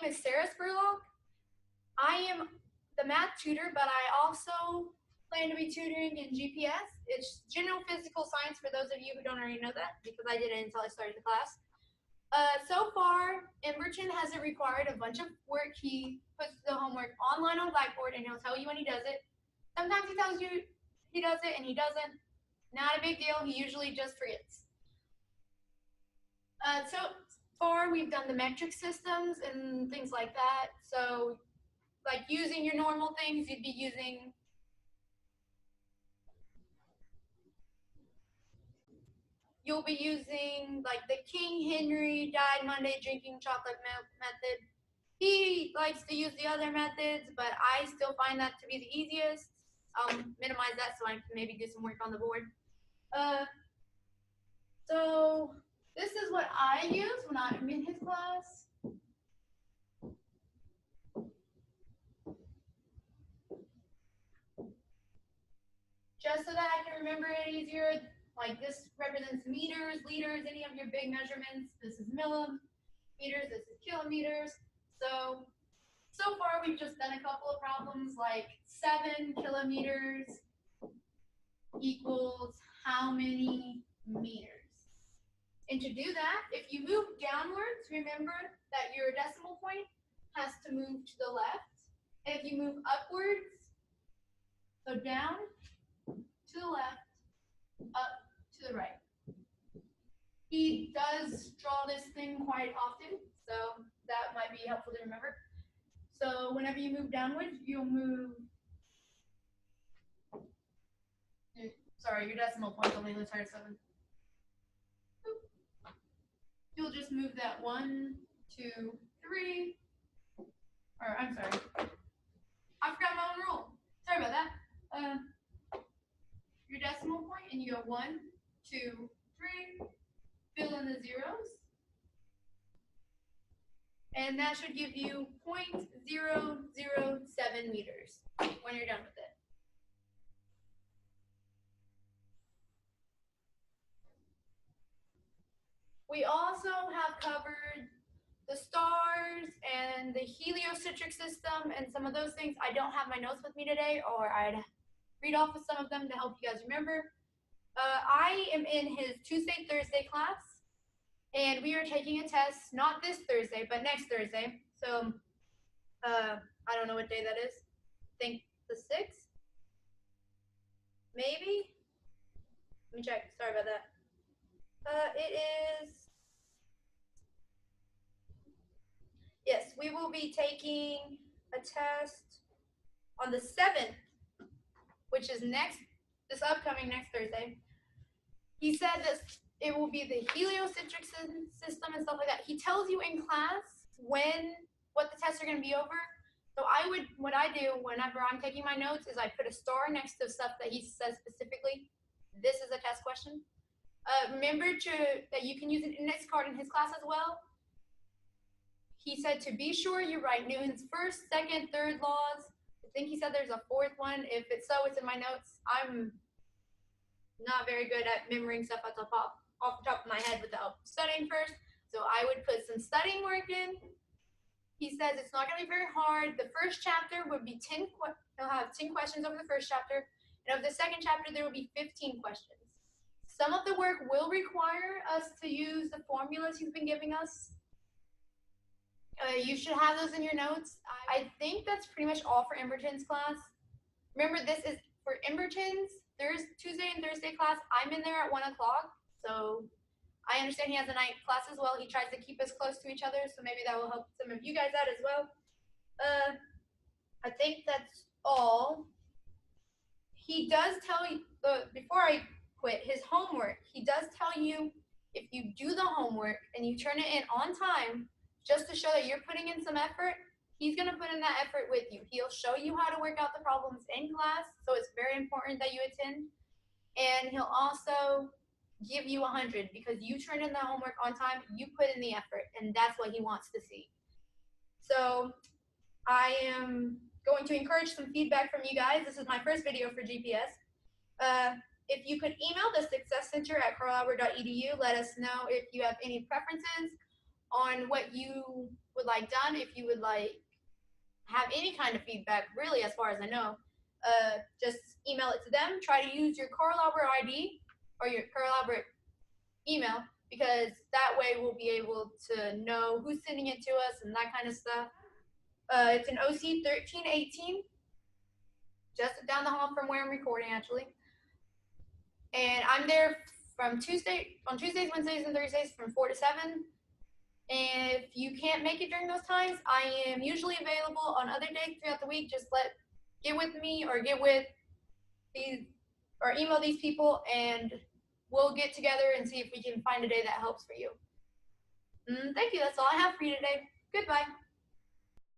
name is Sarah Spurlock. I am the math tutor, but I also plan to be tutoring in GPS. It's general physical science for those of you who don't already know that, because I didn't until I started the class. So far, Emberton hasn't required a bunch of work. He puts the homework online on Blackboard, and he'll tell you when he does it. Sometimes he tells you he does it, and he doesn't. Not a big deal. He usually just forgets. So far, we've done the metric systems and things like that. So, like using your normal things, you'd be using you'll be using like the King Henry died Monday drinking chocolate milk method. He likes to use the other methods, but I still find that to be the easiest. I'll minimize that so I can maybe do some work on the board. So this is what I use when I'm in his class. Just so that I can remember it easier, like this represents meters, liters, any of your big measurements. This is millimeters, this is kilometers. So far we've just done a couple of problems like 7 kilometers equals how many meters? And to do that, if you move downwards, remember that your decimal point has to move to the left. And if you move upwards, so down, to the left, up to the right. He does draw this thing quite often, so that might be helpful to remember. So whenever you move downwards, you'll move, sorry, your decimal point only lists hard 7. You'll just move that 1, 2, 3, or I'm sorry, I forgot my own rule. Sorry about that. Your decimal point, and you go 1, 2, 3, fill in the zeros, and that should give you 0.007 meters when you're done with it. We also have covered the stars and the heliocentric system and some of those things. I don't have my notes with me today, or I'd read off of some of them to help you guys remember. I am in his Tuesday, Thursday class, and we are taking a test, not this Thursday, but next Thursday. So I don't know what day that is. I think the 6th? Maybe? Let me check. Sorry about that. It is, yes, we will be taking a test on the 7th, which is this upcoming next Thursday. He said that it will be the heliocentric system and stuff like that. He tells you in class what the tests are going to be over. So what I do whenever I'm taking my notes is I put a star next to stuff that he says specifically. This is a test question. Remember that you can use an index card in his class as well. He said to be sure you write Newton's first, second, third laws. I think he said there's a 4th one. If it's so, it's in my notes. I'm not very good at remembering stuff off the top of my head without studying first. So I would put some studying work in. He says it's not going to be very hard. The first chapter would be he'll have 10 questions over the first chapter. And over the second chapter, there will be 15 questions. Some of the work will require us to use the formulas he's been giving us. You should have those in your notes. I think that's pretty much all for Emberton's class. Remember, this is for Emberton's Tuesday and Thursday class. I'm in there at 1 o'clock, so I understand he has a night class as well. He tries to keep us close to each other, so maybe that will help some of you guys out as well. I think that's all. He does tell you, before I quit, his homework, he does tell you if you do the homework and you turn it in on time, just to show that you're putting in some effort, he's going to put in that effort with you. He'll show you how to work out the problems in class, so it's very important that you attend. And he'll also give you 100 because you turn in the homework on time, you put in the effort, and that's what he wants to see. So I am going to encourage some feedback from you guys. This is my first video for GPS. If you could email the successcenter@carlalbert.edu, let us know if you have any preferences on what you would like done. If you would like have any kind of feedback, really, as far as I know, just email it to them. Try to use your Carl Albert ID or your Carl Albert email, because that way we'll be able to know who's sending it to us and that kind of stuff. It's an OC 1318, just down the hall from where I'm recording, actually. And I'm there on Tuesdays, Wednesdays, and Thursdays from 4 to 7. And if you can't make it during those times, I am usually available on other days throughout the week. Just get with me or get with these or email these people, and we'll get together and see if we can find a day that helps for you. Thank you. That's all I have for you today. Goodbye.